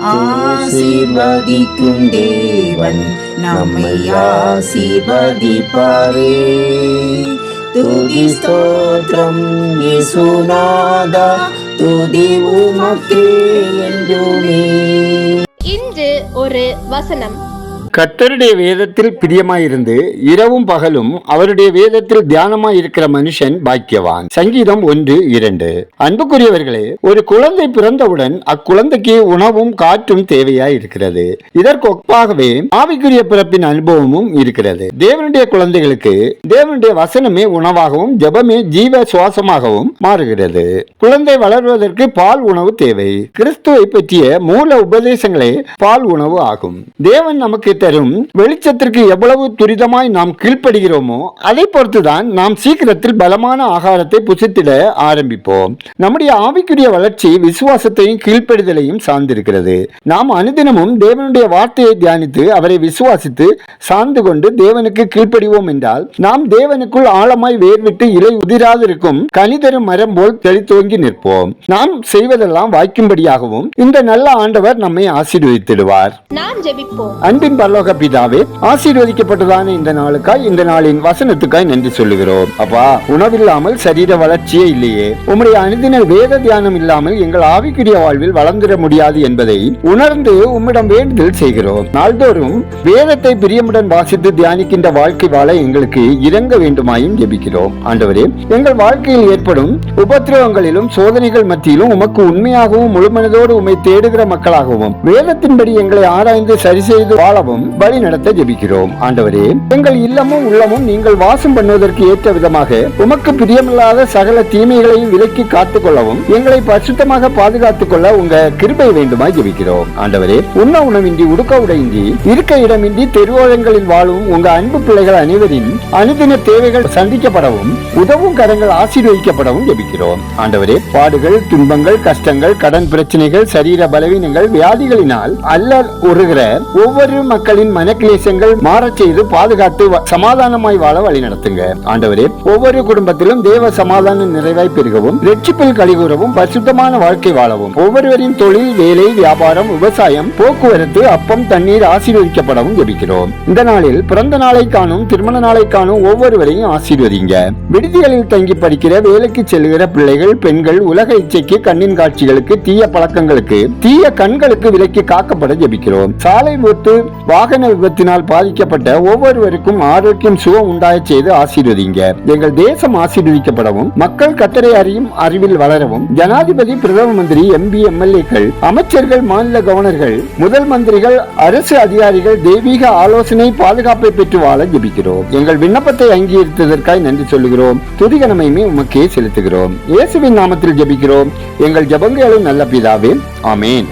ஆசீர்வதிக்கும் தேவன் நம்மை ஆசீர்வதிப்பாரே. துதி ஸ்தோத்திரம் இயேசுநாதா, துதி உமக்கே என்றுமே. இன்று ஒரு வசனம். கர்த்தருடைய வேதத்தில் பிரியமாயிருந்து இரவும் பகலும் அவருடைய வேதத்தில் தியானமாயிருக்கிற மனுஷன் பாக்கியவான். சங்கீதம் 1:2. அன்புக்குரியவர்களே, ஒரு குழந்தை பிறந்தவுடன் அக்குழந்தைக்கு உணவும் காற்றும் தேவையாய் இருக்கிறது. இதற்கு ஒப்பாகவே ஆவிக்குரிய பிறப்பின் அனுபவமும் இருக்கிறது. தேவனுடைய குழந்தைகளுக்கு தேவனுடைய வசனமே உணவாகவும் ஜெபமே ஜீவ சுவாசமாகவும் மாறுகிறது. குழந்தை வளர்வதற்கு பால் உணவு தேவை. கிறிஸ்துவை பற்றிய மூல உபதேசங்களே பால் உணவு ஆகும். தேவன் நமக்கு தரும் வெளிச்சத்திற்கு எவ்வளவு துரிதமாய் நாம் கீழ்ப்படுகிறோமோ அதை பொறுத்துதான் நாம் சீக்கிரத்தில் பலமான ஆகாரத்தை புசித்திட ஆரம்பிப்போம். நம்முடைய ஆவிக்குரிய வளர்ச்சி விசுவாசத்தையும் கீழ்ப்படுதலையும் சார்ந்திருக்கிறது. நாம் அனுதினமும் தேவனுடைய வார்த்தையை தியானித்து அவரை விசுவாசித்து சார்ந்து கொண்டு தேவனுக்கு கீழ்ப்படிவோம் என்றால் நாம் தேவனுக்குள் ஆழமாய் வேர்விட்டு இலை உதிராதிருக்கும் கனிதரும் மரம் போல் தெளித்துவங்கி நிற்போம். நாம் செய்வதெல்லாம் வாய்க்கும்படியாகவும் இந்த நல்ல ஆண்டவர் நம்மை ஆசீர்வதித்திடுவார். நாம் ஜெபிப்போம். அன்பின் பரலோக பிதாவே, ஆசீர்வதிக்கப்பட்டதான இந்த நாளுக்காய் இந்த நாளின் வசனத்துக்காய் நன்றி சொல்லுகிறோம். அப்பா, உணவில்லாமல் சரீர வளர்ச்சியே இல்லையே. உம்முடைய அனுதின வேத தியானம் இல்லாமல் எங்கள் ஆவிக்குரிய வாழ்வில் வளர்ந்திட முடியாது என்பதை உணர்ந்து உம்மிடம் வேண்டுதல் செய்கிறோம். நாள்தோறும் வேதத்தை பிரியமுடன் வாசித்து தியானிக்கின்ற வாழ்க்கை வாழ எங்களுக்கு இறங்க வேண்டுமாயும் ஜெபிக்கிறோம். ஆண்டவரே, எங்கள் வாழ்க்கையில் ஏற்படும் உபத்திரவங்களிலும் சோதனைகள் மத்தியிலும் உமக்கு உண்மையாகவும் முழுமனதோடு உம்மை தேடுகிற மக்களாகவும் வேதத்தின்படி எங்களை ஆராய்ந்து சரி செய்து வாழவும் வழி நடத்த ஜெபிக்கிறோம். ஆண்டவரே, எங்கள் இல்லமும் உள்ளமும் நீங்கள் வாசம் பண்ணுவதற்கு ஏற்ற விதமாக உமக்கு பிரியமில்லாத சகல தீமைகளையும் விலக்கி காத்துக் கொள்ளவும் எங்களை பரிசுத்தமாக பாதுகாத்துக் கொள்ள உங்க கிருபை வேண்டுமாய் ஜெபிக்கிறோம். ஆண்டவரே, உண்ண உணவின்றி உடுக்க உடையின்றி இருக்க இடமின்றி தெருவோரங்களில் வாழும் உங்க அன்பு பிள்ளைகள் அனைவரின் அனுதின தேவைகள் சந்திக்கப்படவும் உதவும் கரங்கள் ஆசீர்வதிக்கப்படவும் ஜெபிக்கிறோம். ஆண்டவரே, பாடுகள், துன்பங்கள், கஷ்டங்கள், கடன் பிரச்சனைகள், சரீர பலவீனங்கள், வியாதிகளினால் அல்லல் உருகிற ஒவ்வொரு மக்களின் மனக்லேசங்கள் மாறச் செய்து பாதுகாத்து சமாதானமாய் வாழ வழி நடத்துங்க. ஆண்டவரே, ஒவ்வொரு குடும்பத்திலும் தேவ சமாதான நிறைவாய் பெருகவும் இரட்சிப்பில் கலிகூறவும் பரிசுத்தமான வாழ்க்கை வாழவும் ஒவ்வொருவரின் தொழில், வேலை, வியாபாரம், விவசாயம், போக்குவரத்து, அப்பம், தண்ணீர் ஆசீர்வதிக்கப்படவும் ஜெபிக்கிறோம். இந்த நாளில் பிறந்த நாளை காணும், திருமண நாளை காணும் ஒவ்வொருவரையும் ஆசீர்வதிங்க. விடுதிகளில் தங்கி படிக்கிற, வேலைக்கு செல்கிற பிள்ளைகள், பெண்கள் உலக இச்சைக்கு, கண்ணின் காட்சிகளுக்கு, தீய பழக்கங்களுக்கு, தீய கண்களுக்கு விலக்கி காக்கப்பட ஜெபிக்கிறோம். சாலை விபத்து, வாகன விபத்தினால் பாதிக்கப்பட்ட ஒவ்வொருவருக்கும் ஆரோக்கியம், சுகம் உண்டாய செய்து ஆசீர்வதிங்க. எங்கள் தேசம் ஆசீர்வதிக்கப்படவும் மக்கள் கர்த்தரை அறியும் அறிவில் வளரவும் ஜனாதிபதி, பிரதம மந்திரி, எம்பி, எம்எல்ஏக்கள், அமைச்சர்கள், மாநில கவர்னர்கள், முதல் மந்திரிகள், அரசு அதிகாரிகள் தெய்வீக ஆலோசனை, பாதுகாப்பை பெற்று வாழ ஜெபிக்கிறோம். எங்கள் விண்ணப்பத்தை அங்கீகரித்ததற்காய் நன்றி சொல்லுகிறோம். துதிகனமையுமே உமக்கே செலுத்துகிறோம். இயேசுவின் நாமத்தில் ஜெபிக்கிறோம் எங்கள் ஜெபங்களும் நல்ல பிதாவே, ஆமேன்.